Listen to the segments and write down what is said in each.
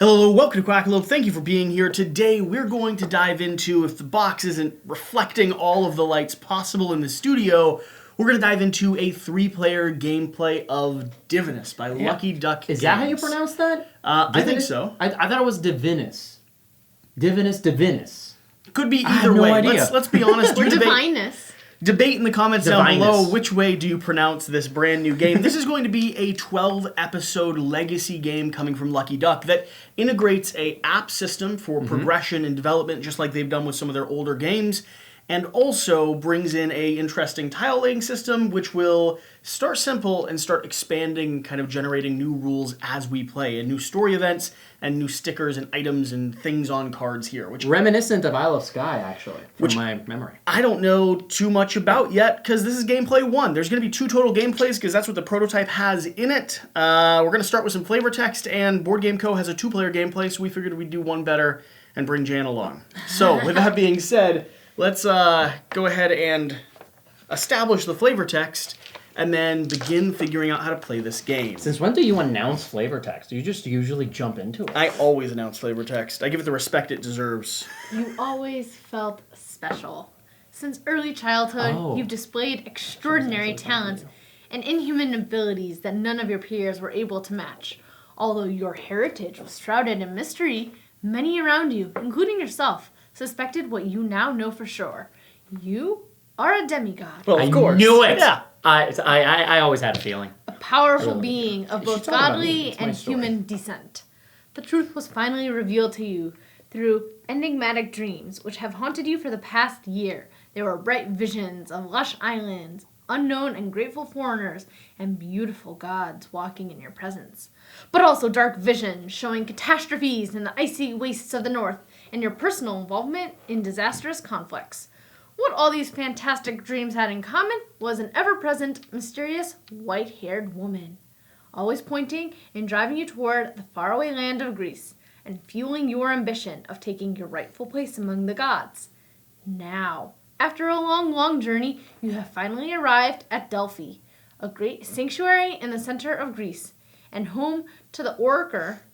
Hello, welcome to Quackalope. Thank you for being here. Today we're going to dive into, if the box isn't reflecting all of the lights possible in the studio, we're going to dive into a 3-player gameplay of Divinus by Lucky Duck Games. Is that how you pronounce that? I think so. I thought it was Divinus. Divinus. Could be either way. Idea. Let's be honest. Or Divinus. Debate in the comments down below which way do you pronounce this brand new game. This is going to be a 12-episode legacy game coming from Lucky Duck that integrates a app system for progression and development, just like they've done with some of their older games, and also brings in a interesting tile laying system which will start simple and start expanding, kind of generating new rules as we play, and new story events and new stickers and items and things on cards here, which reminiscent of Isle of Skye, actually, from my memory. I don't know too much about yet because this is gameplay 1. There's going to be 2 total gameplays because that's what the prototype has in it. We're going to start with some flavor text, and Board Game Co. has a 2-player gameplay, so we figured we'd do one better and bring Jan along. So with that being said, let's go ahead and establish the flavor text and then begin figuring out how to play this game. Since when do you announce flavor text? Do you just usually jump into it? I always announce flavor text. I give it the respect it deserves. You always felt special. Since early childhood, you've displayed extraordinary talents and inhuman abilities that none of your peers were able to match. Although your heritage was shrouded in mystery, many around you, including yourself, suspected what you now know for sure. You are a demigod. Well, of course. I knew it! Yeah. I always had a feeling. A powerful being of both godly and human descent. The truth was finally revealed to you through enigmatic dreams, which have haunted you for the past year. There were bright visions of lush islands, unknown and grateful foreigners, and beautiful gods walking in your presence. But also dark visions showing catastrophes in the icy wastes of the north, and your personal involvement in disastrous conflicts. What all these fantastic dreams had in common was an ever-present, mysterious, white-haired woman, always pointing and driving you toward the faraway land of Greece, and fueling your ambition of taking your rightful place among the gods. Now, after a long, long journey, you have finally arrived at Delphi, a great sanctuary in the center of Greece, and home to the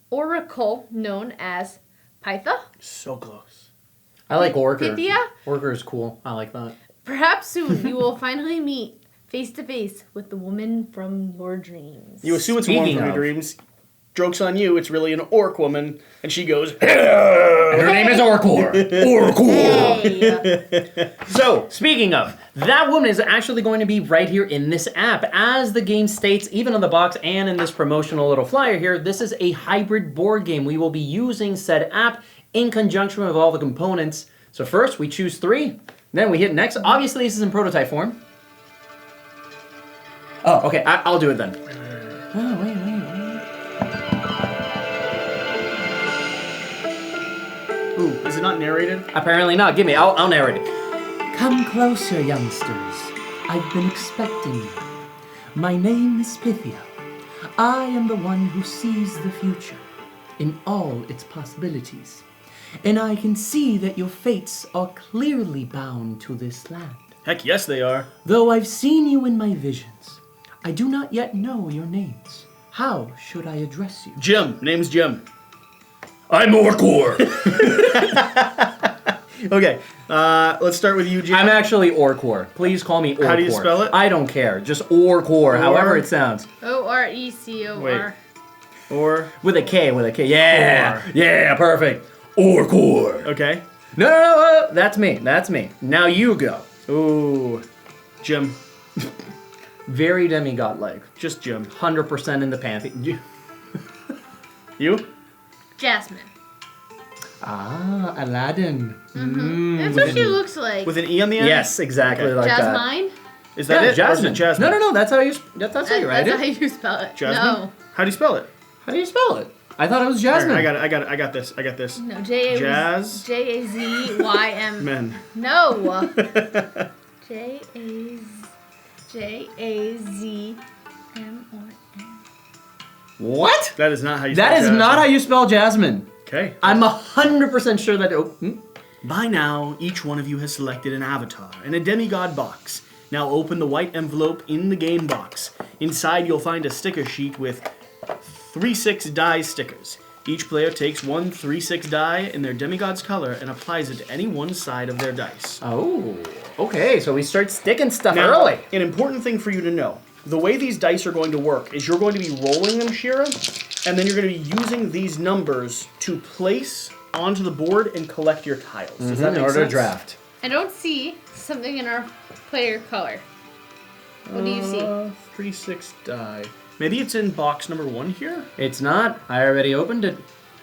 oracle known as Pytha? So close. I like Orker. Pythia? Orker is cool. I like that. Perhaps soon you will finally meet face to face with the woman from your dreams. You assume it's a woman from your dreams. Joke's on you, it's really an orc woman, and she goes, And her name is Orkor. Hey. So, speaking of, that woman is actually going to be right here in this app. As the game states, even on the box and in this promotional little flyer here, this is a hybrid board game. We will be using said app in conjunction with all the components. So first, we choose 3, then we hit next. Obviously, this is in prototype form. Oh, okay, I'll do it then. Oh, wait. ooh, is it not narrated? Apparently not. Give me, I'll narrate it. Come closer, youngsters. I've been expecting you. My name is Pythia. I am the one who sees the future in all its possibilities. And I can see that your fates are clearly bound to this land. Heck yes, they are. Though I've seen you in my visions, I do not yet know your names. How should I address you? Jim. Name's Jim. I'm Orkor. Okay, let's start with you, Jim. I'm actually Orkor. Please call me Orkor. How do you spell it? I don't care. Just Orkor, however it sounds. Orecor. Or, With a K. Yeah. Yeah, perfect. Orkor. okay. No, that's me. Now you go. Ooh, Jim. Very demigod-like. Just Jim. 100% in the pantheon. You? Jasmine. Ah, Aladdin. That's what she looks like. With an E on the end? Yes, exactly Okay. like that. Jasmine? Is that it? Jasmine. Or is it Jasmine? No, that's how you write That's it. how you spell it. Jasmine? No. How do you spell it? How do you spell it? I thought it was Jasmine. Here, I got this. No, Jazz. J-A-Z-Y-M. Men. No. J-A-Z-M-O-N. What? That is not how you spell That is Jasmine. not how you spell Jasmine. Okay. I'm 100% sure that... By now, each one of you has selected an avatar and a demigod box. Now open the white envelope in the game box. Inside, you'll find a sticker sheet with 3 6 die stickers. Each player takes one 3-6 die in their demigod's color and applies it to any one side of their dice. Oh, okay, so we start sticking stuff Now, early. an important thing for you to know. The way these dice are going to work is you're going to be rolling them, Shira, and then you're going to be using these numbers to place onto the board and collect your tiles. Does that make in order sense? to draft. I don't see something in our player color. What do you see? 3-6 die. Maybe it's in box number 1 here? It's not. I already opened it.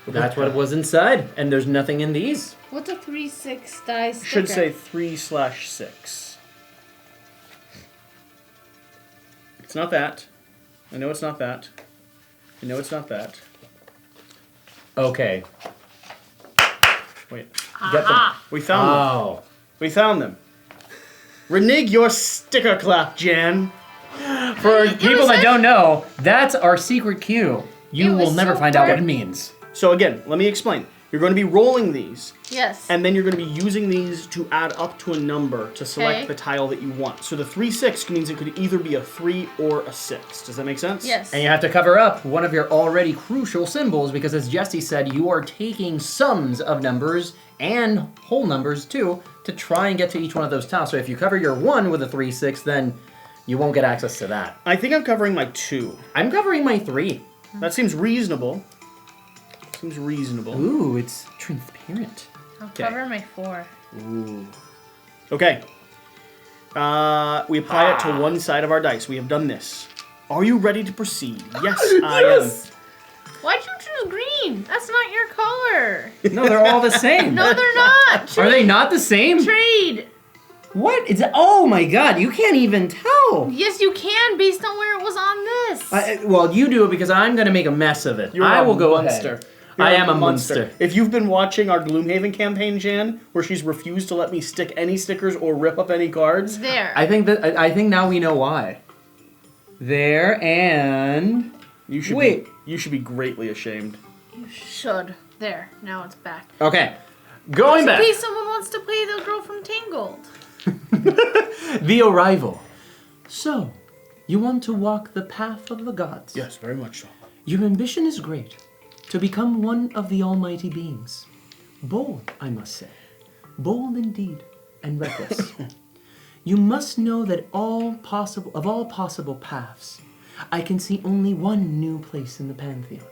That's what was inside, and there's nothing in these. What's a 3-6 die sticker? Should say 3/6. It's not that. I know it's not that. I know it's not that. Okay. Wait. Get them. We found them. Oh. We found them. Renege your sticker clap, Jan. For people that don't know, that's our secret cue. You It was will never so find out what hard. it means. So again, let me explain. You're going to be rolling these, Yes. and then you're going to be using these to add up to a number to select Okay. the tile that you want. So the 3-6 means it could either be a 3 or a 6. Does that make sense? Yes. And you have to cover up one of your already crucial symbols because, as Jesse said, you are taking sums of numbers and whole numbers too to try and get to each one of those tiles. So if you cover your 1 with a 3-6, then you won't get access to that. I think I'm covering my 2. I'm covering my 3. That seems reasonable. Seems reasonable. Ooh, it's transparent. I'll cover my 4. Ooh. Okay. We apply it to one side of our dice. We have done this. Are you ready to proceed? Yes, I am. Why'd you choose green? That's not your color. No, they're all the same. No, they're not. Are they not the same? Trade. What? Oh my god, you can't even tell. Yes, you can, based on where it was on this. Well, you do it because I'm going to make a mess of it. You're I a will go monster. ahead. You're I am a monster. If you've been watching our Gloomhaven campaign, Jan, where she's refused to let me stick any stickers or rip up any cards, There. I think now we know why. There and you should wait. you should be greatly ashamed. You should. There. Now it's back. Okay. Going In back. case someone wants to play the girl from Tangled. The arrival. So, you want to walk the path of the gods. Yes, very much so. Your ambition is great. To become one of the almighty beings. Bold, I must say. Bold indeed, and reckless. You must know that of all possible paths, I can see only one new place in the pantheon.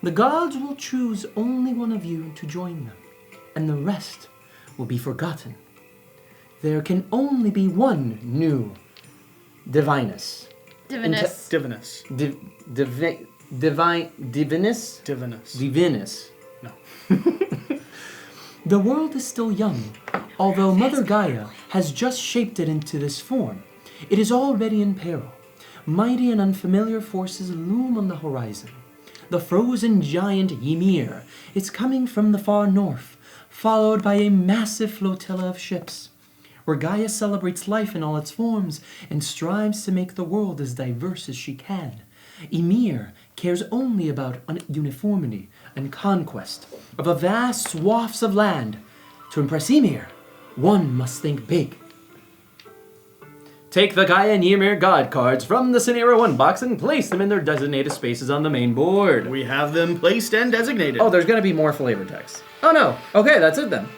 The gods will choose only one of you to join them, and the rest will be forgotten. There can only be one new Divinus. Divinus. Divinus. Divinus? Divinus. Divinus. No. The world is still young, although Mother Gaia has just shaped it into this form. It is already in peril. Mighty and unfamiliar forces loom on the horizon. The frozen giant Ymir is coming from the far north, followed by a massive flotilla of ships. Where Gaia celebrates life in all its forms and strives to make the world as diverse as she can. Ymir cares only about uniformity and conquest of a vast swaths of land. To impress Ymir, one must think big. Take the Gaia and Ymir God cards from the Scenario 1 box and place them in their designated spaces on the main board. We have them placed and designated. Oh, there's going to be more flavor text. Oh, no. Okay, that's it then.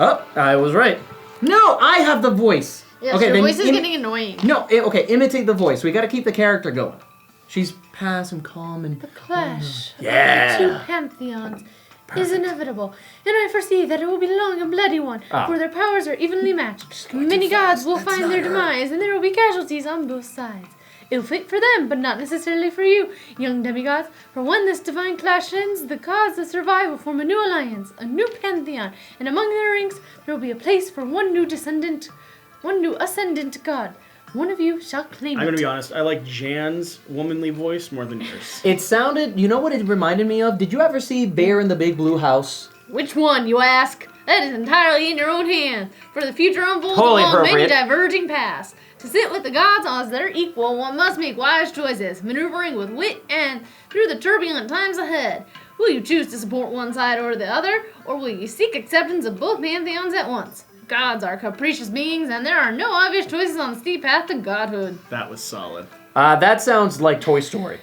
Oh, I was right. No, I have the voice. Yes, okay, your then voice is getting annoying. No, okay, imitate the voice. We got to keep the character going. She's passive and calm and... The clash Yeah. of the two pantheons is inevitable, and I foresee that it will be long and bloody one, for their powers are evenly matched. Many gods will find their demise, and there will be casualties on both sides. Ill fate for them, but not necessarily for you, young demigods. For when this divine clash ends, the gods that survive will form a new alliance, a new pantheon, and among their ranks there will be a place for one new ascendant god. One of you shall claim I'm going it. to be honest. I like Jan's womanly voice more than yours. It sounded... You know what it reminded me of? Did you ever see Bear in the Big Blue House? Which one, you ask? That is entirely in your own hands. For the future unfolds Totally along many appropriate. diverging paths. To sit with the gods as their equal, one must make wise choices, maneuvering with wit and through the turbulent times ahead. Will you choose to support one side or the other, or will you seek acceptance of both pantheons at once? Gods are capricious beings, and there are no obvious choices on the steep path to godhood. That was solid. That sounds like Toy Story.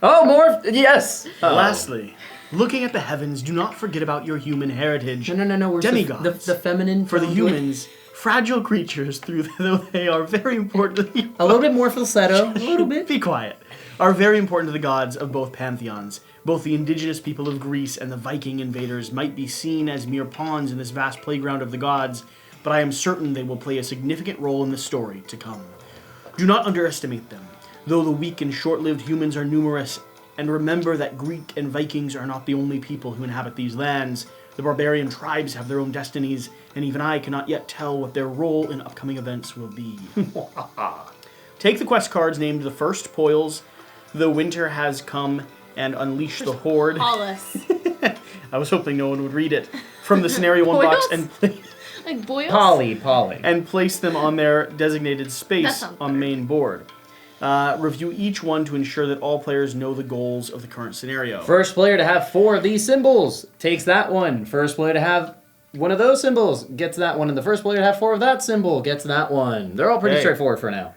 Oh, more? Yes. Lastly, looking at the heavens, do not forget about your human heritage. No. We're demigods. The feminine. For the humans, fragile creatures, though they are very important to the A little bit more falsetto. A little bit. Be quiet. Are very important to the gods of both pantheons. Both the indigenous people of Greece and the Viking invaders might be seen as mere pawns in this vast playground of the gods, but I am certain they will play a significant role in the story to come. Do not underestimate them, though the weak and short-lived humans are numerous, and remember that Greek and Vikings are not the only people who inhabit these lands. The barbarian tribes have their own destinies, and even I cannot yet tell what their role in upcoming events will be. Take the quest cards named the first Poils, The Winter Has Come, and Unleash the Horde. Hollis. I was hoping no one would read it. From the Scenario 1 box and Like boils? Polly. and place them on their designated space on main board. Review each one to ensure that all players know the goals of the current scenario. First player to have 4 of these symbols takes that one. First player to have one of those symbols gets that one. And the first player to have 4 of that symbol gets that one. They're all pretty straightforward for now.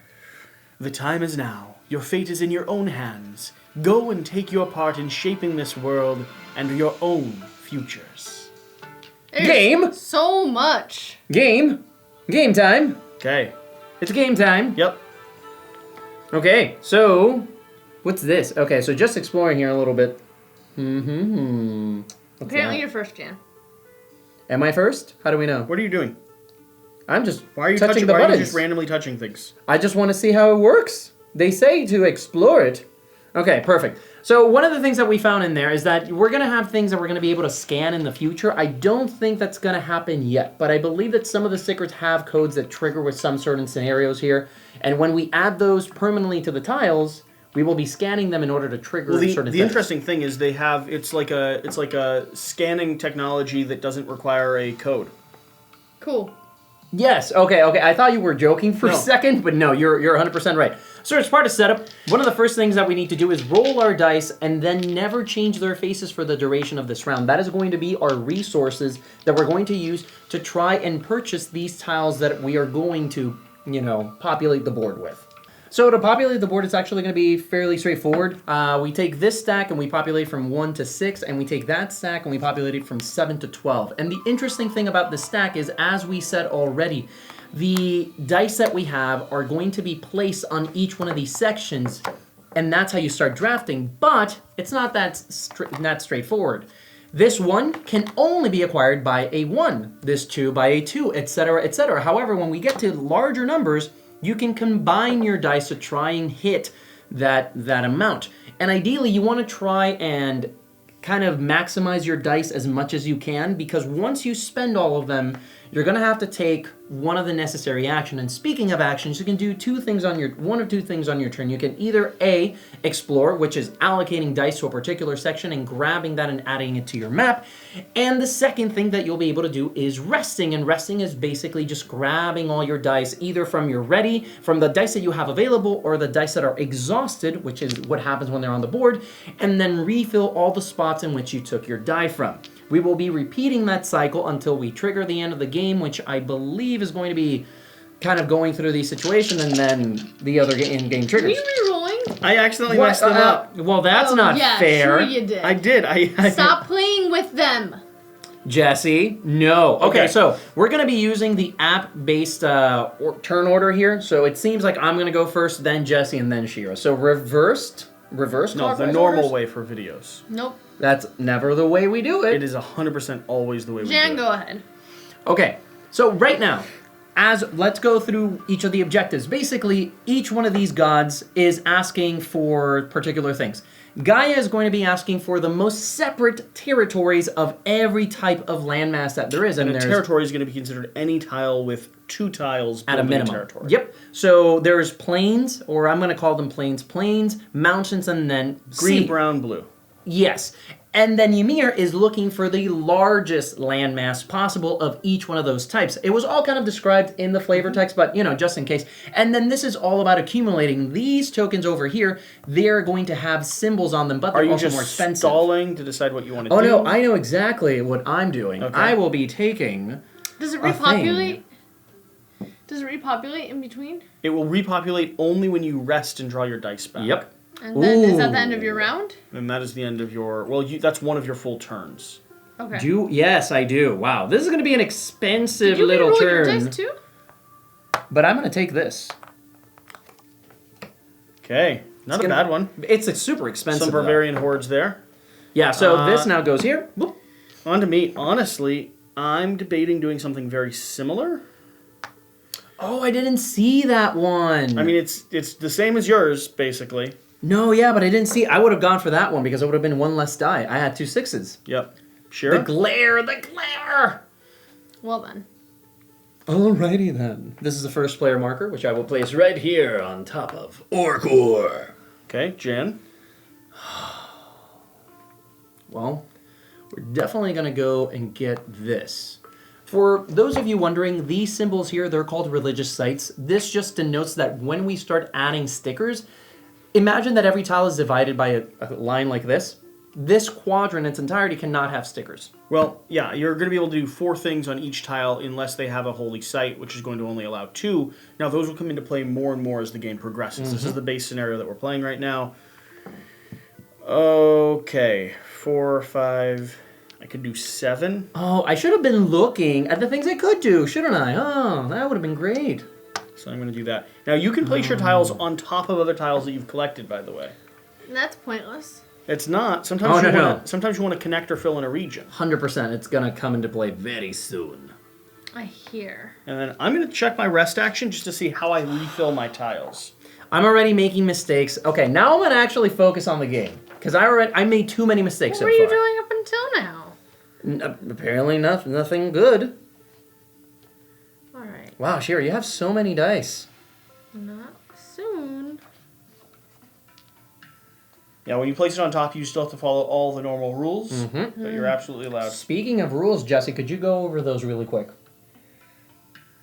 The time is now. Your fate is in your own hands. Go and take your part in shaping this world and your own futures. There's Game. So much. Game time. Okay. It's game time. Yep. Okay, so what's this? Okay, so just exploring here a little bit. Apparently you're first, Jan. Am I first? How do we know? What are you doing? I'm just Why are you touching touching the Why are buttons. you just randomly touching things? I just want to see how it works. They say to explore it. Okay, perfect. So one of the things that we found in there is that we're going to have things that we're going to be able to scan in the future. I don't think that's going to happen yet, but I believe that some of the secrets have codes that trigger with some certain scenarios here. And when we add those permanently to the tiles, we will be scanning them in order to trigger certain things. The interesting thing is they have it's like a scanning technology that doesn't require a code. Cool. Yes, okay. I thought you were joking for a second, but no, you're 100% right. So as part of setup, one of the first things that we need to do is roll our dice and then never change their faces for the duration of this round. That is going to be our resources that we're going to use to try and purchase these tiles that we are going to, populate the board with. So to populate the board, it's actually going to be fairly straightforward. We take this stack and we populate from 1 to 6, and we take that stack and we populate it from 7 to 12. And the interesting thing about this stack is, as we said already, the dice that we have are going to be placed on each one of these sections, and that's how you start drafting. But it's not that straightforward. This 1 can only be acquired by a 1, this 2 by a 2, etc., etc. However, when we get to larger numbers, you can combine your dice to try and hit that amount. And ideally, you want to try and kind of maximize your dice as much as you can, because once you spend all of them, you're going to have to take one of the necessary action. And speaking of actions, you can do one of two things on your turn. You can either A, explore, which is allocating dice to a particular section and grabbing that and adding it to your map. And the second thing that you'll be able to do is resting. And resting is basically just grabbing all your dice, either from your ready, from the dice that you have available, or the dice that are exhausted, which is what happens when they're on the board, and then refill all the spots in which you took your die from. We will be repeating that cycle until we trigger the end of the game, which I believe is going to be kind of going through the situation and then the other in-game triggers. Are you re-rolling? I accidentally messed them up. Well, that's not fair. Sure you did. I did. Stop playing with them. Jesse, no. Okay, so we're going to be using the app-based turn order here. So it seems like I'm going to go first, then Jesse, and then Shira. So reverse No, the normal way for videos. Nope. That's never the way we do it. It is 100% always the way we do it. Jan, go ahead. Okay, so right now, let's go through each of the objectives. Basically, each one of these gods is asking for particular things. Gaia is going to be asking for the most separate territories of every type of landmass that there is. And a territory is going to be considered any tile with 2 tiles at a minimum. Territory. Yep. So there's plains, or I'm going to call them plains, mountains, and then green. Sea, brown, blue. Yes. And then Ymir is looking for the largest landmass possible of each one of those types. It was all kind of described in the flavor text, but, just in case. And then this is all about accumulating these tokens over here. They're going to have symbols on them, but they're also more expensive. Are you just stalling to decide what you want to do? Oh, no, I know exactly what I'm doing. Okay. I will be taking Does it repopulate? Does it repopulate in between? It will repopulate only when you rest and draw your dice back. Yep. And then is that the end of your round? And that is the end of your... Well, that's one of your full turns. Okay. Yes, I do. Wow, this is going to be an expensive Did you little reroll turn. your dice too? But I'm going to take this. Okay, not a bad one. It's a super expensive. Some barbarian hordes there. Yeah, so this now goes here. Boop. On to me. Honestly, I'm debating doing something very similar. Oh, I didn't see that one. I mean, it's the same as yours, basically. No, yeah, but I didn't see. I would have gone for that one because it would have been one less die. I had 2 6s. Yep. Sure. The glare! Well then. Alrighty then. This is the first player marker, which I will place right here on top of Orkor. Okay, Jan. Well, we're definitely going to go and get this. For those of you wondering, these symbols here, they're called religious sites. This just denotes that when we start adding stickers, imagine that every tile is divided by a line like this. This quadrant in its entirety cannot have stickers. Well, yeah, you're going to be able to do 4 things on each tile unless they have a holy site, which is going to only allow 2. Now, those will come into play more and more as the game progresses. This is the base scenario that we're playing right now. Okay, 4, 5... I could do 7. Oh, I should have been looking at the things I could do, shouldn't I? Oh, that would have been great. So I'm going to do that. Now, you can place your tiles on top of other tiles that you've collected, by the way. That's pointless. It's not. Sometimes you want to connect or fill in a region. 100%. It's going to come into play very soon. I hear. And then I'm going to check my rest action just to see how I refill my tiles. I'm already making mistakes. Okay, now I'm going to actually focus on the game. Because I made too many mistakes so far. What were you doing up until now? Apparently nothing good. Alright. Wow, Shira, you have so many dice. Not soon. Yeah, when you place it on top, you still have to follow all the normal rules, but you're absolutely allowed. Speaking of rules, Jesse, could you go over those really quick?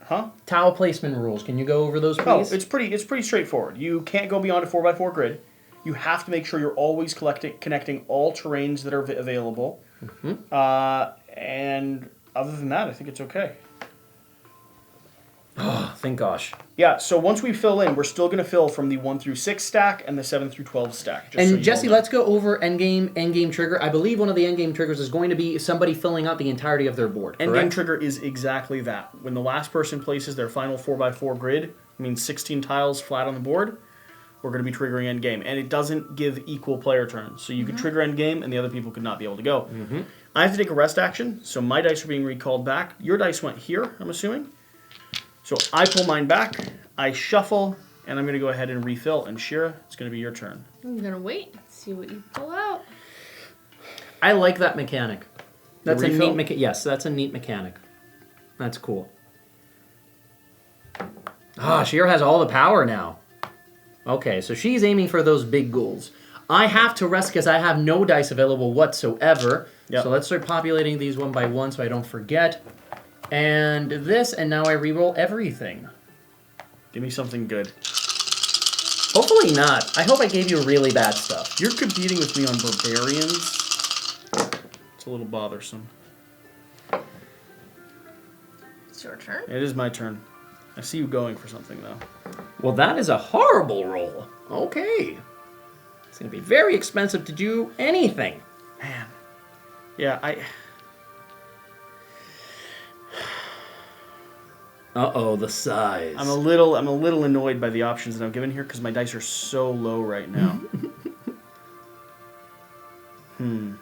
Huh? Tile placement rules. Can you go over those, Oh, please? it's pretty straightforward. You can't go beyond a 4x4 grid. You have to make sure you're always connecting all terrains that are available. And other than that, I think it's okay. Oh, thank gosh. Yeah, so once we fill in, we're still going to fill from the 1 through 6 stack and the 7 through 12 stack. And Jesse, let's go over endgame trigger. I believe one of the endgame triggers is going to be somebody filling out the entirety of their board, correct? Endgame trigger is exactly that. When the last person places their final 4x4 grid, I mean 16 tiles flat on the board, we're going to be triggering endgame. And it doesn't give equal player turns. So you can trigger endgame and the other people could not be able to go. I have to take a rest action, so my dice are being recalled back. Your dice went here, I'm assuming. So I pull mine back, I shuffle, and I'm going to go ahead and refill. And Shira, it's going to be your turn. I'm going to wait, see what you pull out. I like that mechanic. That's a refill? neat Yes, that's a neat mechanic. That's cool. Ah, Shira has all the power now. Okay, so she's aiming for those big goals. I have to rest because I have no dice available whatsoever. Yep. So let's start populating these one by one so I don't forget. And this, and now I reroll everything. Give me something good. Hopefully not. I hope I gave you really bad stuff. You're competing with me on barbarians. It's a little bothersome. It's your turn. It is my turn. I see you going for something, though. Well, that is a horrible roll. Okay. It's going to be very expensive to do anything. Man. Yeah, Uh-oh, the size. I'm a little annoyed by the options that I'm given here because my dice are so low right now. I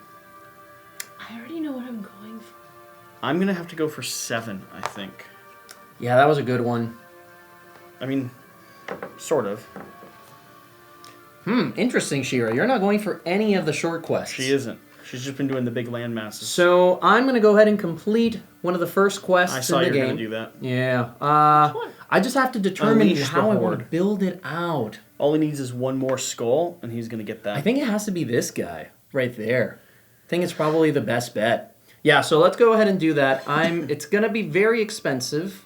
already know what I'm going for. I'm going to have to go for 7, I think. Yeah, that was a good one. I mean, sort of. Interesting, Shira. You're not going for any of the short quests. She isn't. She's just been doing the big land masses. So I'm going to go ahead and complete one of the first quests I saw in the you were game. going to do that. Yeah. I just have to determine Unleash the how I want horde. to build it out. All he needs is one more skull, and he's going to get that. I think it has to be this guy right there. I think it's probably the best bet. Yeah, so let's go ahead and do that. It's going to be very expensive.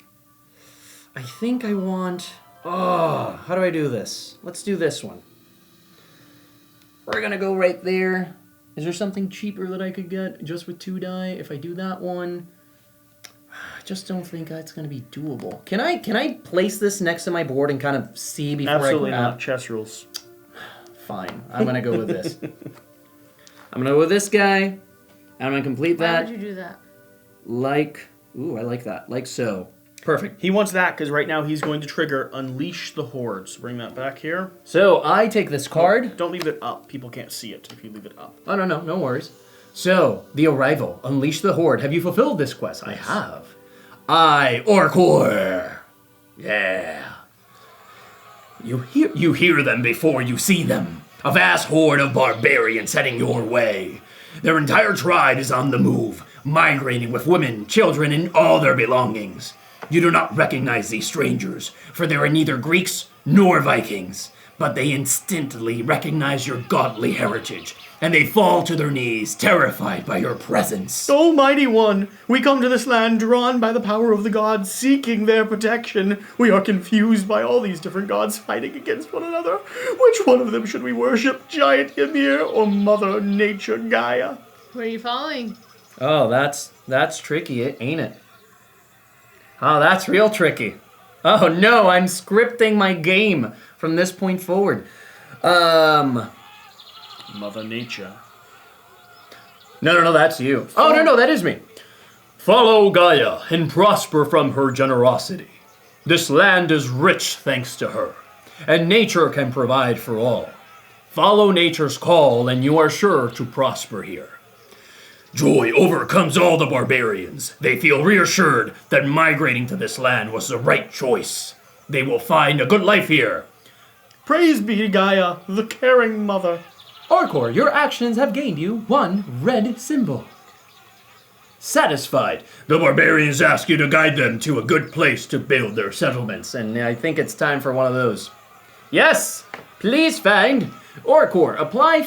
I think I want... Oh, how do I do this? Let's do this one. We're going to go right there. Is there something cheaper that I could get just with 2 die if I do that one? I just don't think that's going to be doable. Can I place this next to my board and kind of see before Absolutely I grab? not. Chess rules. Fine. I'm going to go with this. I'm going to go with this guy. And I'm going to complete that. Why would you do that? Like... Ooh, I like that. Like so. Perfect. He wants that because right now he's going to trigger Unleash the Horde. So bring that back here. So I take this card. Don't leave it up. People can't see it if you leave it up. Oh, no, no worries. So, the arrival. Unleash the Horde. Have you fulfilled this quest? I have. Orcor. Yeah. You hear them before you see them. A vast horde of barbarians heading your way. Their entire tribe is on the move, migrating with women, children, and all their belongings. You do not recognize these strangers, for they are neither Greeks nor Vikings, but they instantly recognize your godly heritage, and they fall to their knees, terrified by your presence. Almighty One, we come to this land drawn by the power of the gods, seeking their protection. We are confused by all these different gods fighting against one another. Which one of them should we worship, Giant Ymir or Mother Nature Gaia? Where are you following? Oh, that's tricky, ain't it? Oh, that's real tricky. Oh no, I'm scripting my game from this point forward. Mother Nature. No, that's you. Oh, no, that is me. Follow Gaia and prosper from her generosity. This land is rich thanks to her, and nature can provide for all. Follow nature's call and you are sure to prosper here. Joy overcomes all the barbarians. They feel reassured that migrating to this land was the right choice. They will find a good life here. Praise be Gaia, the caring mother. Orcor, your actions have gained you 1 red symbol. Satisfied, the barbarians ask you to guide them to a good place to build their settlements, and I think it's time for one of those. Yes, please find Orcor. Apply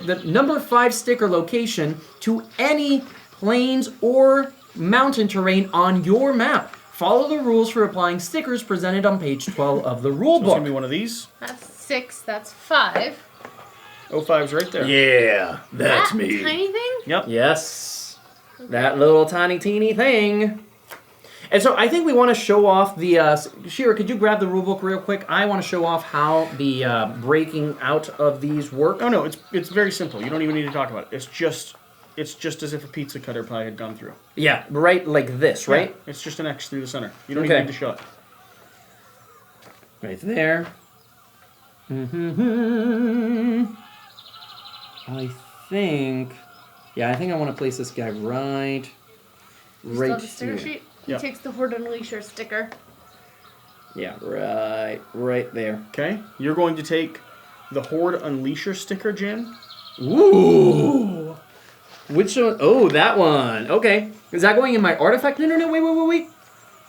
the number 5 sticker location to any plains or mountain terrain on your map. Follow the rules for applying stickers presented on page 12 of the rulebook. So it's going to be one of these. That's 6, that's 5. 05's right there. Yeah, that's me. Tiny thing? Yep. Yes, that little tiny teeny thing. And so I think we want to show off the... Shira, could you grab the rulebook real quick? I want to show off how the breaking out of these work. Oh no, it's very simple. You don't even need to talk about it. It's just as if a pizza cutter pie had gone through. Yeah, right like this, right? Yeah, it's just an X through the center. You don't even need to show it. Right there. I think I want to place this guy right the sticker here. sheet? He takes the Horde Unleasher sticker. Yeah, right there. Okay, you're going to take the Horde Unleasher sticker, Jen. Ooh! Which one? Oh, that one. Okay. Is that going in my artifact? No, wait.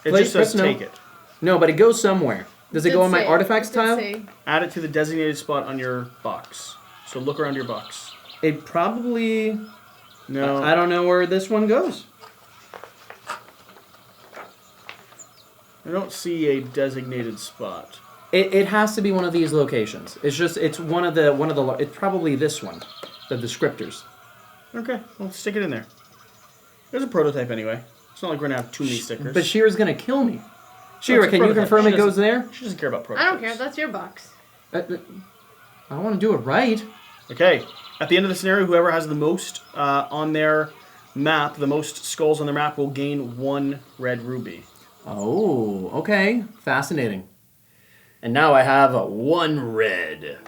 It just says take it. No, but it goes somewhere. Does it go in my artifacts tile? Add it to the designated spot on your box. So look around your box. It probably... No. I don't know where this one goes. I don't see a designated spot. It has to be one of these locations. It's one of the it's probably this one, the descriptors. Okay, well stick it in there. There's a prototype anyway. It's not like we're gonna have too many stickers. But Shira's gonna kill me. Shira, can you confirm it goes there? She doesn't care about prototypes. I don't care, that's your box. I want to do it right. Okay, at the end of the scenario, whoever has the most on their map, the most skulls on their map, will gain 1 red ruby. Oh, okay. Fascinating. And now I have 1 red.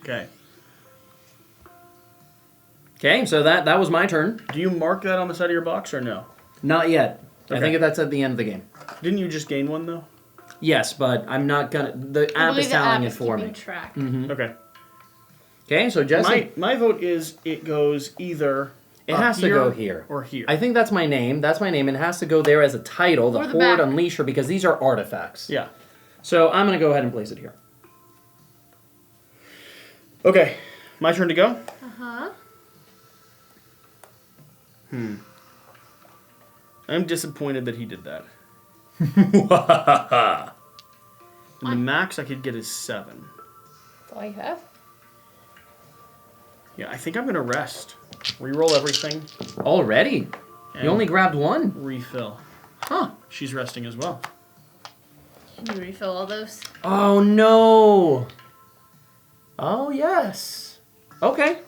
Okay. Okay, so that was my turn. Do you mark that on the side of your box or no? Not yet. Okay. I think that's at the end of the game. Didn't you just gain 1 though? Yes, but I'm not gonna... The app is telling it for me. Track. Mm-hmm. Okay. Okay, so Jesse... My vote is it goes either... It has to go here. Or here. I think that's my name. That's my name. And it has to go there as a title, the Horde Unleasher, because these are artifacts. Yeah. So I'm going to go ahead and place it here. Okay. My turn to go? Uh-huh. I'm disappointed that he did that. And the max I could get is 7. That's all you have? Yeah, I think I'm going to rest. Reroll everything. Already? You only grabbed 1? Refill. Huh. She's resting as well. Can you refill all those? Oh, no. Oh, yes. Okay.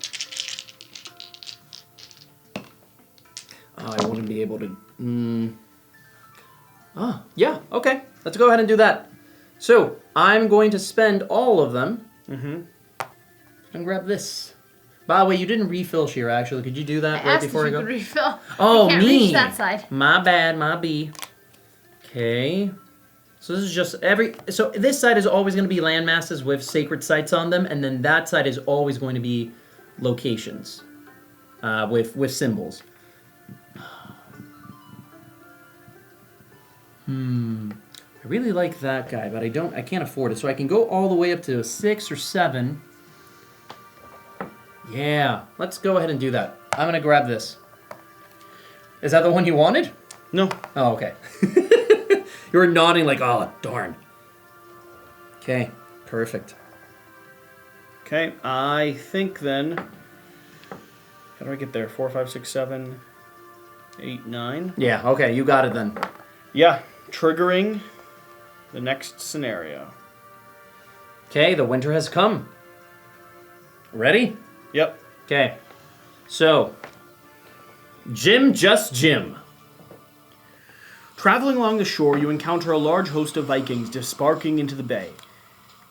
Oh, I wouldn't be able to... Oh, yeah, okay. Let's go ahead and do that. So, I'm going to spend all of them. And grab this. By the way, you didn't refill, Shira, actually. Could you do that right before I go? Could refill. Oh, I can't me. reach that side. My bad, my B. Okay. So this is just so this side is always going to be land masses with sacred sites on them, and then that side is always going to be locations with symbols. I really like that guy, but I can't afford it. So I can go all the way up to 6 or 7. Yeah, let's go ahead and do that. I'm gonna grab this. Is that the one you wanted? No. Oh, okay. You were nodding like, oh, darn. Okay, perfect. Okay, I think then... How do I get there? 4, 5, 6, 7, 8, 9? Yeah, okay, you got it then. Yeah, triggering the next scenario. Okay, the winter has come. Ready? Yep. Okay, so... Jim just Jim. Traveling along the shore, you encounter a large host of Vikings disembarking into the bay.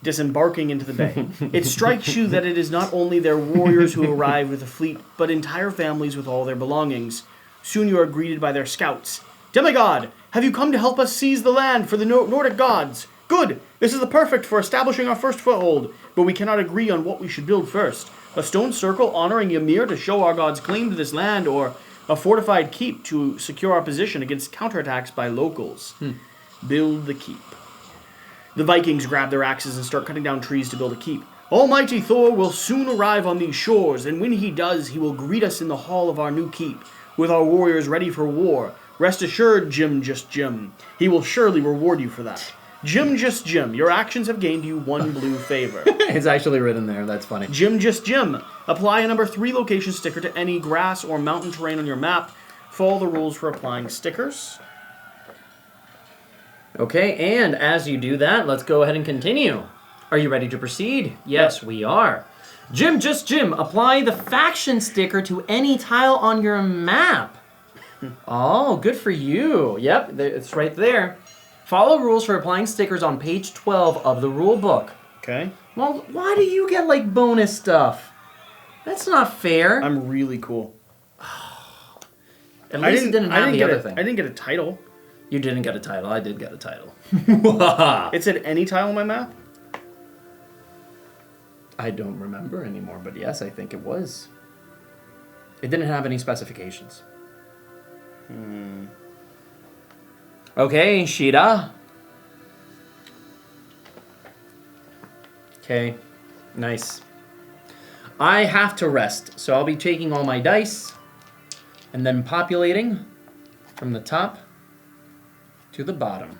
It strikes you that it is not only their warriors who arrive with a fleet, but entire families with all their belongings. Soon you are greeted by their scouts. Demigod, have you come to help us seize the land for the Nordic gods? Good! This is the perfect for establishing our first foothold, but we cannot agree on what we should build first. A stone circle honoring Ymir to show our gods' claim to this land, or a fortified keep to secure our position against counterattacks by locals. Build the keep. The Vikings grab their axes and start cutting down trees to build a keep. Almighty Thor will soon arrive on these shores, and when he does, he will greet us in the hall of our new keep, with our warriors ready for war. Rest assured, Jim just Jim. He will surely reward you for that. Jim just Jim, your actions have gained you 1 blue favor. It's actually written there, that's funny. Jim just Jim. Apply a number 3 location sticker to any grass or mountain terrain on your map. Follow the rules for applying stickers. Okay, and as you do that, let's go ahead and continue. Are you ready to proceed? Yes, we are. Jim just Jim, apply the faction sticker to any tile on your map. Oh, good for you. Yep, it's right there. Follow rules for applying stickers on page 12 of the rule book. Okay. Well, why do you get, like, bonus stuff? That's not fair. I'm really cool. At least it didn't have the other thing. I didn't get a title. You didn't get a title. I did get a title. It said any tile on my map? I don't remember anymore, but yes, I think it was. It didn't have any specifications. Okay, Shida. Okay, nice. I have to rest, so I'll be taking all my dice and then populating from the top to the bottom.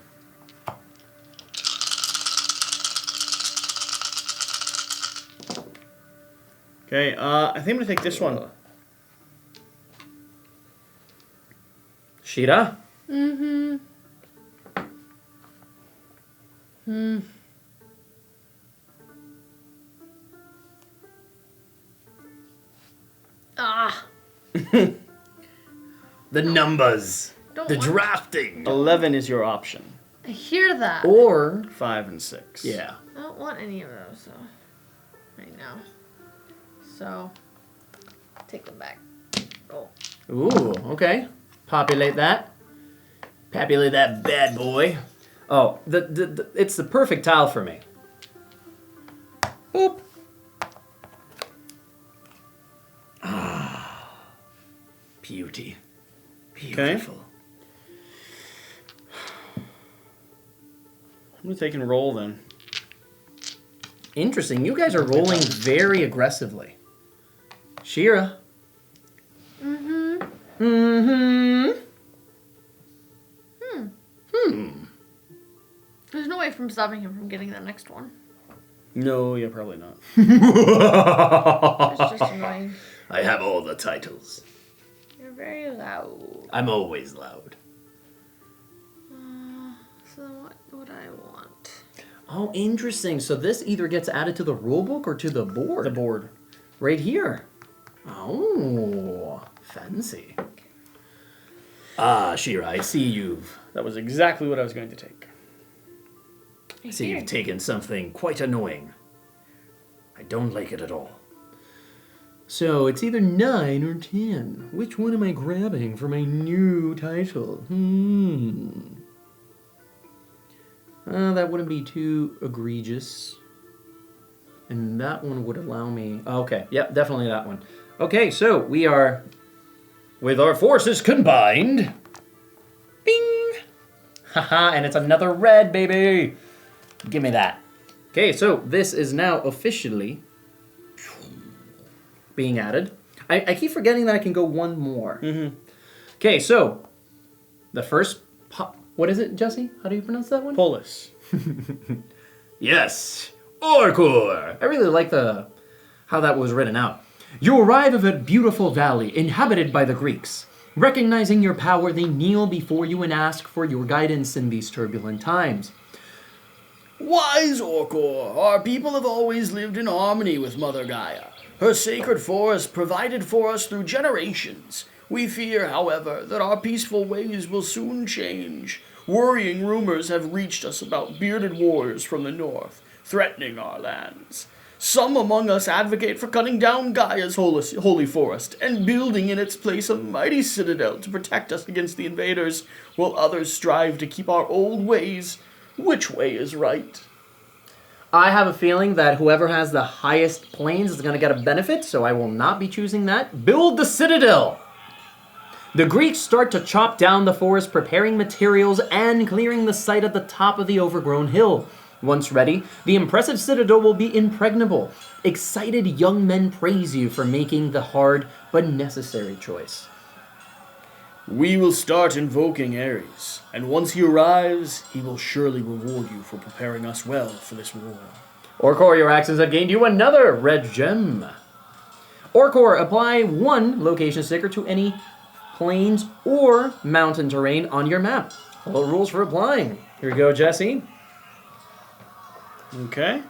Okay, I think I'm going to take this one. Shida? Ah. The numbers. Don't The want- drafting. 11 is your option. I hear that. Or, 5 and 6. yeah. I don't want any of those, though. Right now. So, take them back. Roll. Ooh, okay. Populate that. Populate that bad boy. Oh, it's the perfect tile for me. Boop. Ah. Beauty. Beautiful. I'm going to take and roll then. Interesting. You guys are rolling very aggressively. Shira. There's no way from stopping him from getting the next one. No, yeah, probably not. It's just annoying. I have all the titles. You're very loud. I'm always loud. So what would I want? Oh, interesting. So this either gets added to the rulebook or to the board. The board. Right here. Oh, fancy. Ah, Shira, I see you've... That was exactly what I was going to take. I see you've taken something quite annoying. I don't like it at all. So, it's either 9 or 10. Which one am I grabbing for my new title? That wouldn't be too egregious. And that one would allow me... Okay, yep, definitely that one. Okay, so we are... With our forces combined... Bing! Haha, and it's another red, baby! Give me that. Okay, so this is now officially being added. I keep forgetting that I can go one more. Okay, so the first... What is it, Jesse? How do you pronounce that one? Polis. Yes, Orkor. I really like how that was written out. You arrive at a beautiful valley inhabited by the Greeks. Recognizing your power, they kneel before you and ask for your guidance in these turbulent times. Wise Orkor, our people have always lived in harmony with Mother Gaia. Her sacred forest provided for us through generations. We fear, however, that our peaceful ways will soon change. Worrying rumors have reached us about bearded warriors from the north, threatening our lands. Some among us advocate for cutting down Gaia's holy forest and building in its place a mighty citadel to protect us against the invaders, while others strive to keep our old ways. Which way is right? I have a feeling that whoever has the highest plains is going to get a benefit, so I will not be choosing that. Build the Citadel! The Greeks start to chop down the forest, preparing materials and clearing the site at the top of the overgrown hill. Once ready, the impressive citadel will be impregnable. Excited young men praise you for making the hard but necessary choice. We will start invoking Ares, and once he arrives, he will surely reward you for preparing us well for this war. Orkor, your actions have gained you another red gem. Orkor, apply 1 location sticker to any plains or mountain terrain on your map. Follow rules for applying. Here we go, Jesse. Okay.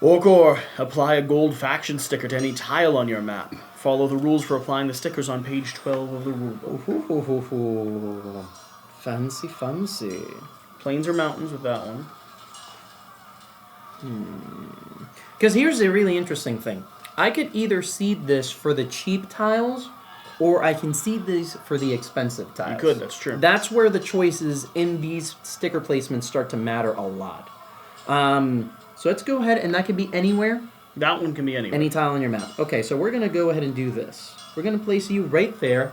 Orkor, apply a gold faction sticker to any tile on your map. Follow the rules for applying the stickers on page 12 of the rulebook. Fancy, fancy. Plains or mountains with that one. Because here's a really interesting thing. I could either seed this for the cheap tiles, or I can seed these for the expensive tiles. You could, that's true. That's where the choices in these sticker placements start to matter a lot. So let's go ahead, and that can be anywhere. That one can be anywhere. Any tile on your map. Okay, so we're going to go ahead and do this. We're going to place you right there,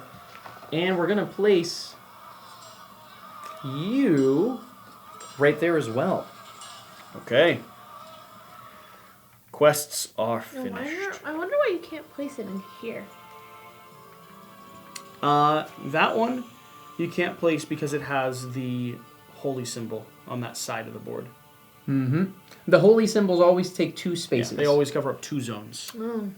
and we're going to place you right there as well. Okay. Quests are finished. I wonder why you can't place it in here. That one you can't place because it has the holy symbol on that side of the board. The holy symbols always take 2 spaces. Yeah, they always cover up 2 zones. Mm.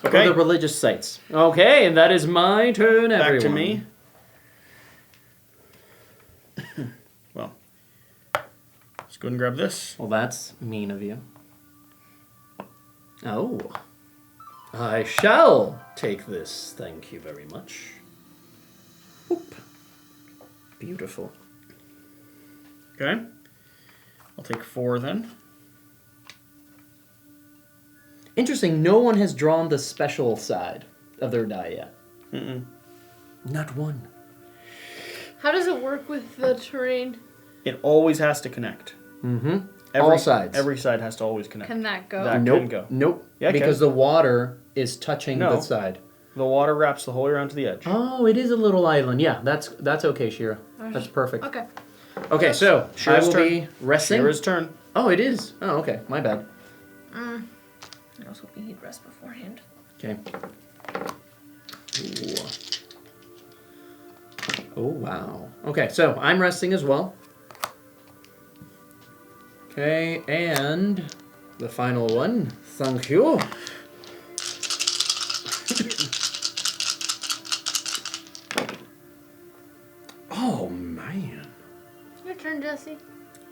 Okay. For the religious sites. Okay, and that is my turn, everyone. Back to me. Well, let's go ahead and grab this. Well, that's mean of you. Oh. I shall take this. Thank you very much. Oop. Beautiful. Okay. I'll take 4 then. Interesting, no one has drawn the special side of their die yet. Not one. How does it work with the terrain? It always has to connect. All sides. Every side has to always connect. Can that go? That can go. Nope. Yeah, because the water is touching No. the side. The water wraps the whole way around to the edge. Oh, it is a little island. Yeah, that's okay, Shira. That's perfect. Okay. Okay, so Shira's I will turn. be resting. Shira's turn. Oh, it is. Oh, okay. My bad. I was hoping he'd rest beforehand. Okay. Ooh. Oh, wow. Okay, so I'm resting as well. Okay, and the final one. Thank you. Oh, man. Your turn, Jesse.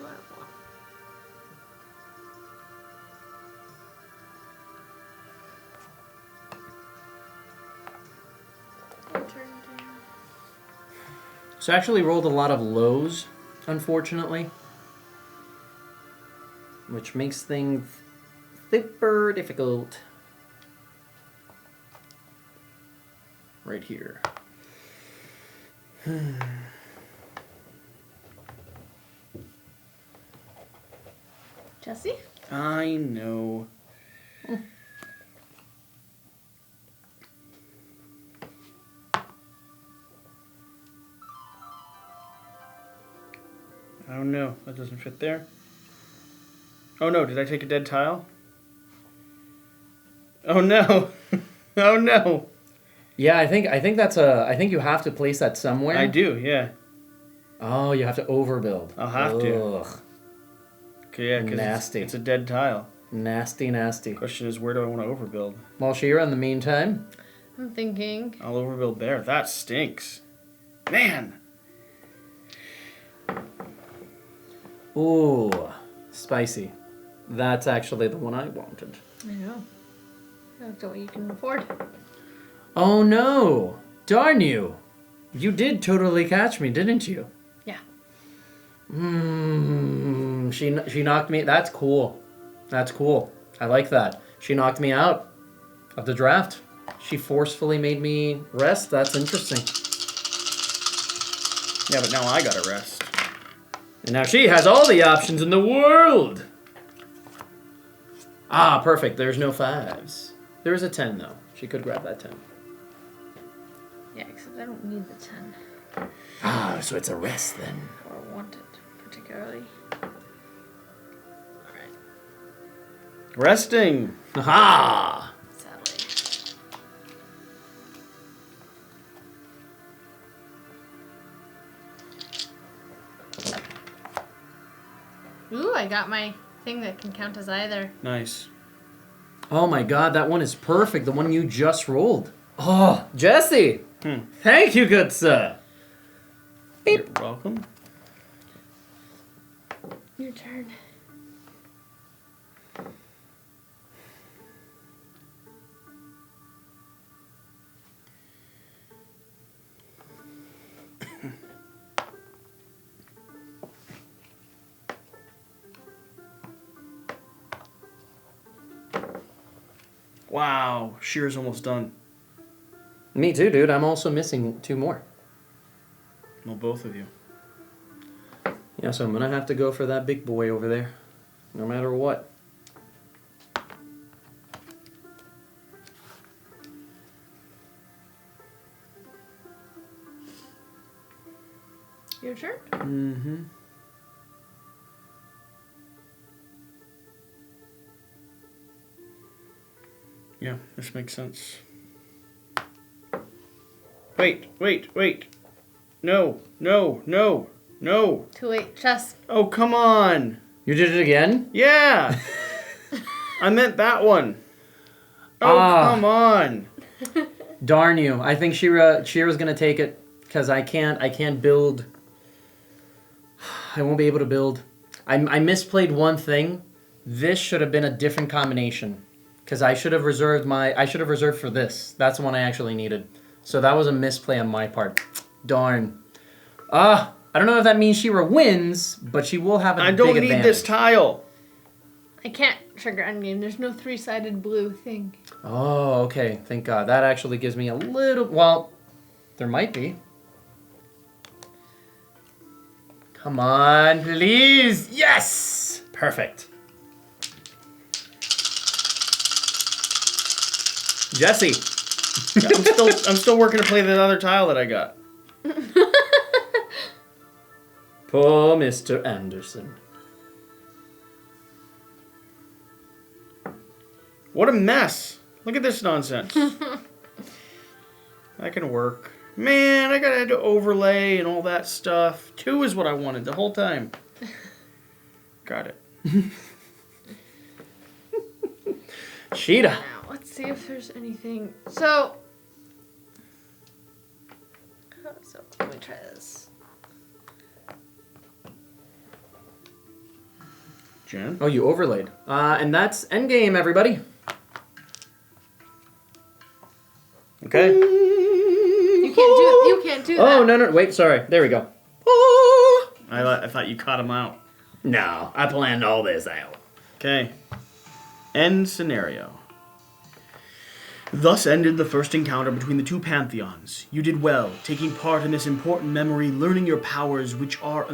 do I want? So I actually rolled a lot of lows, unfortunately. Which makes things super difficult. Right here. Jesse? I know. Oh no, that doesn't fit there. Oh no, did I take a dead tile? Oh no. Oh no. Yeah, I think that's I think you have to place that somewhere. I do, yeah. Oh, you have to overbuild. I'll have to. Ugh. Okay, yeah, because Nasty. it's a dead tile. Nasty, nasty. Question is, where do I want to overbuild? Well, Shira, in the meantime. I'm thinking. I'll overbuild there. That stinks. Man. Ooh, spicy. That's actually the one I wanted. I know. That's what you can afford. Oh no! Darn you! You did totally catch me, didn't you? Yeah. She knocked me. That's cool. That's cool. I like that. She knocked me out of the draft. She forcefully made me rest. That's interesting. Yeah, but now I gotta rest. And now she has all the options in the world. Ah, perfect. There's no 5s. There is a 10 though. She could grab that 10. Yeah, except I don't need the 10. Ah, so it's a rest then. Or want it, particularly. Alright. Resting. Aha! Sadly. Ooh, I got my thing that can count as either. Nice. Oh my god, that one is perfect. The one you just rolled. Oh, Jesse! Thank you, good sir. You're welcome. Your turn. Wow, Shear's almost done. Me too, dude. I'm also missing 2 more. Well, both of you. Yeah, so I'm gonna have to go for that big boy over there. No matter what. Your turn? Mm-hmm. Yeah, this makes sense. Wait. No. Too late. Chess. Oh, come on. You did it again? Yeah. I meant that one. Oh, come on. Darn you. I think Shira's gonna take it because I can't build. I won't be able to build. I misplayed one thing. This should have been a different combination. Because I should have reserved for this. That's the one I actually needed. So that was a misplay on my part. Darn. I don't know if that means Shira wins, but she will have a big advantage. I don't need this tile. I can't trigger endgame. There's no 3-sided blue thing. Oh, okay. Thank God. That actually gives me a little... Well, there might be. Come on, please. Yes! Perfect. Jesse. I'm still working to play that other tile that I got. Poor Mr. Anderson. What a mess. Look at this nonsense. That can work. Man, I had to overlay and all that stuff. 2 is what I wanted the whole time. Got it. Sheeta. Now, let's see if there's anything. So let me try this. Jen? Oh, you overlaid. And that's endgame, everybody. Okay. You can't do that. Oh, no. Wait, sorry. There we go. I thought you caught him out. No, I planned all this out. Okay. End scenario. Thus ended the first encounter between the two pantheons. You did well, taking part in this important memory, learning your powers, which are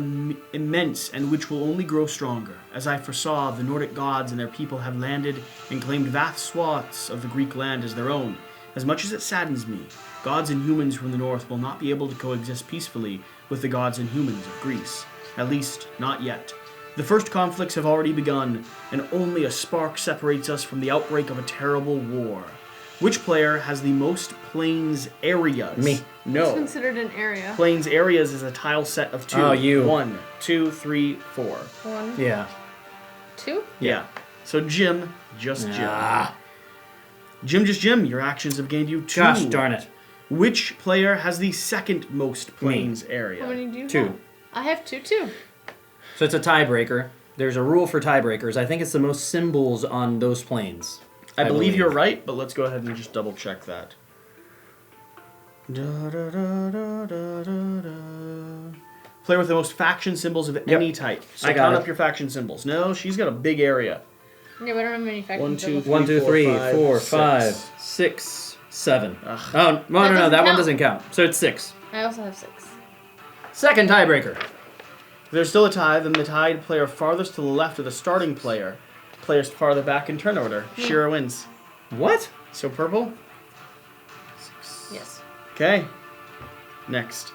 immense and which will only grow stronger. As I foresaw, the Nordic gods and their people have landed and claimed vast swaths of the Greek land as their own. As much as it saddens me, gods and humans from the north will not be able to coexist peacefully with the gods and humans of Greece. At least, not yet. The first conflicts have already begun, and only a spark separates us from the outbreak of a terrible war. Which player has the most plains areas? Me. No. It's considered an area. Plains areas is a tile set of 2. Oh, you. 1, 2, 3, 4. 1, Yeah. 2. Yeah. So Jim, just Ah. Jim. Jim, your actions have gained you 2. Gosh darn it. Which player has the second most plains area? How many do you 2. have? I have 2 too. So it's a tiebreaker. There's a rule for tiebreakers. I think it's the most symbols on those planes. I believe you're right, but let's go ahead and just double check that. Player with the most faction symbols of any type. So I got count it. up your faction symbols. No, she's got a big area. Yeah, we don't have many factions. 1, 2, 1, 2, 3, 4, 5, 6. 6, 7. Ugh. Oh, no, that doesn't one count. doesn't count. So it's 6. I also have 6. Second tiebreaker. If there's still a tie, then the tied player farthest to the left of the starting player. Players farther back in turn order. Shira wins. What? So purple? Yes. Okay. Next.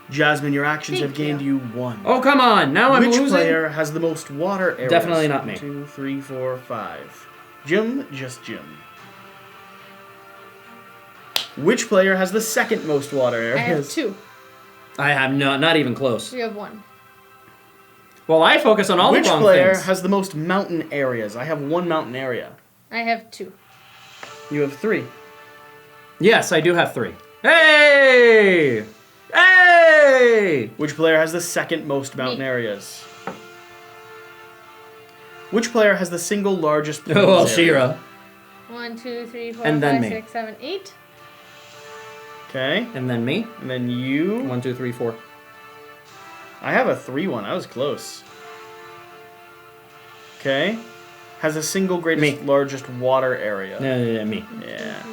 Jasmine, your actions Thank have gained you 1. Oh, come on. Now I'm Which losing. player has the most water areas? Definitely not me. 1, 2, 3, 4, 5. Jim, just Jim. Which player has the second most water areas? I have 2. I have not even close. You have 1. Well, I focus on all Which the wrong player things. has the most mountain areas? I have 1 mountain area. I have 2. You have 3. Yes, I do have 3. Hey! Hey! Which player has the second most mountain areas? Which player has the single largest plains Oh, well, area? Shira. 1, 2, 3, 4, And then 5, me. 6, 7, 8. Okay. And then me. And then you. 1, 2, 3, 4. I have a 3-1. I was close. Okay. Has a single greatest largest water area. Yeah, me. Yeah.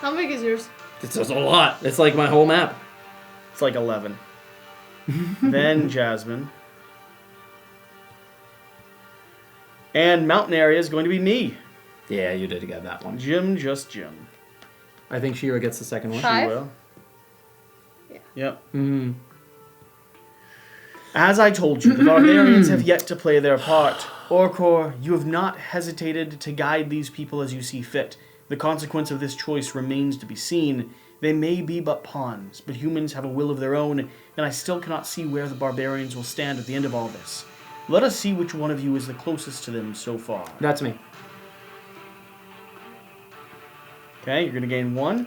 How big is yours? It's a lot. It's like my whole map. It's like 11. Then Jasmine. And mountain area is going to be me. Yeah, you did get that one. Jim, just Jim. I think Shira gets the second one. 5. She will. Yeah. Yep. Mm-hmm. As I told you, the barbarians have yet to play their part. Orkor, you have not hesitated to guide these people as you see fit. The consequence of this choice remains to be seen. They may be but pawns, but humans have a will of their own, and I still cannot see where the barbarians will stand at the end of all this. Let us see which one of you is the closest to them so far. That's me. Okay, you're going to gain 1.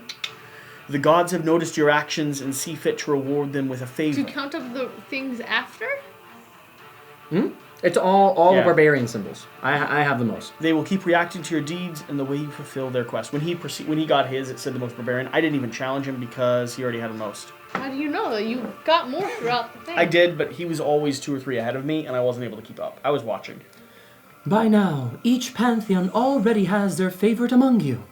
The gods have noticed your actions and see fit to reward them with a Do favor. you count up the things after? It's all Yeah. the barbarian symbols. I have the most. They will keep reacting to your deeds and the way you fulfill their quest. When he got his, it said the most barbarian. I didn't even challenge him because he already had the most. How do you know that you got more throughout the thing? I did, but he was always 2 or 3 ahead of me, and I wasn't able to keep up. I was watching. By now, each pantheon already has their favorite among you.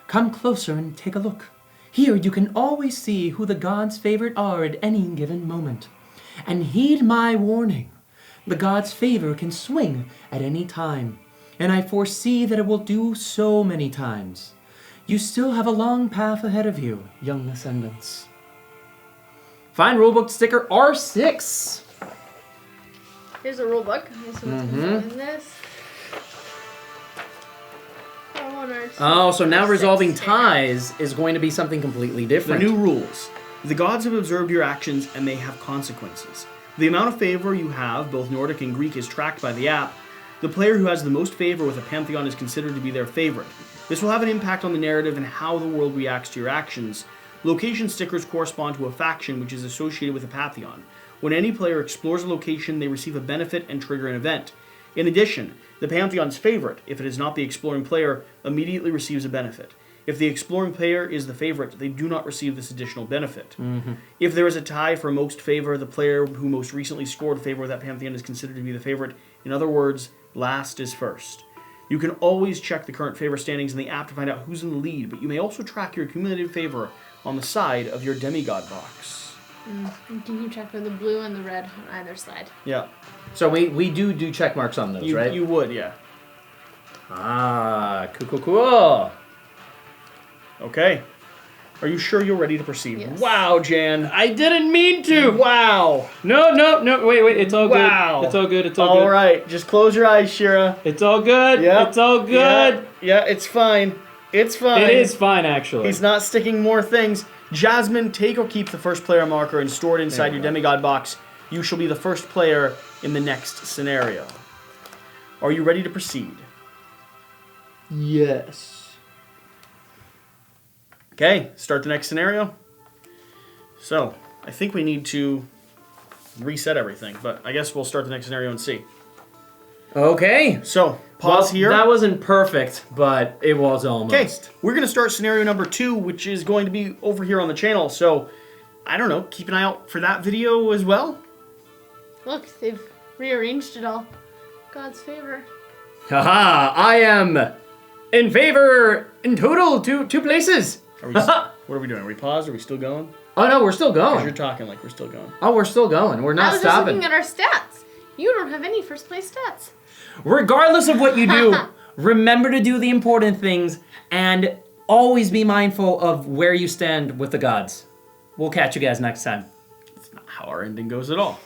Come closer and take a look. Here you can always see who the gods' favorite are at any given moment. And heed my warning. The gods' favor can swing at any time, and I foresee that it will do so many times. You still have a long path ahead of you, young ascendants. Find rulebook sticker R6. Here's a rule book. This one's in this. Oh, so now resolving ties is going to be something completely The different. new rules. The gods have observed your actions, and they have consequences. The amount of favor you have, both Nordic and Greek, is tracked by the app. The player who has the most favor with a pantheon is considered to be their favorite. This will have an impact on the narrative and how the world reacts to your actions. Location stickers correspond to a faction which is associated with a pantheon. When any player explores a location, they receive a benefit and trigger an event. In addition, the Pantheon's favorite, if it is not the exploring player, immediately receives a benefit. If the exploring player is the favorite, they do not receive this additional benefit. If there is a tie for most favor, the player who most recently scored favor with that Pantheon is considered to be the favorite. In other words, last is first. You can always check the current favor standings in the app to find out who's in the lead, but you may also track your cumulative favor on the side of your demigod box. Can you check for the blue and the red on either side? Yeah. So we do check marks on those, right? You would, yeah. Ah, cool. Okay. Are you sure you're ready to proceed? Yes. Wow, Jan. I didn't mean to. Wow. No. Wait. It's all Wow. good. It's all good. All right. Just close your eyes, Shira. It's all good. Yep. It's all good. Yeah, it's fine. It's fine. It is fine, actually. He's not sticking more things. Jasmine, take or keep the first player marker and store it inside your demigod box. You shall be the first player in the next scenario. Are you ready to proceed? Yes. Okay, start the next scenario. So, I think we need to reset everything, but I guess we'll start the next scenario and see. Okay. So, pause here. That wasn't perfect, but it was almost. Okay, we're going to start scenario number 2, which is going to be over here on the channel. So, I don't know, keep an eye out for that video as well. Look, they've rearranged it all. God's favor. Haha, I am in favor in total two places. What are we doing? Are we paused? Are we still going? Oh no, we're still Because going. you're talking like we're still going. Oh, we're still going. We're I not was just stopping. looking at our stats. You don't have any first place stats. Regardless of what you do, remember to do the important things and always be mindful of where you stand with the gods. We'll catch you guys next time. That's not how our ending goes at all.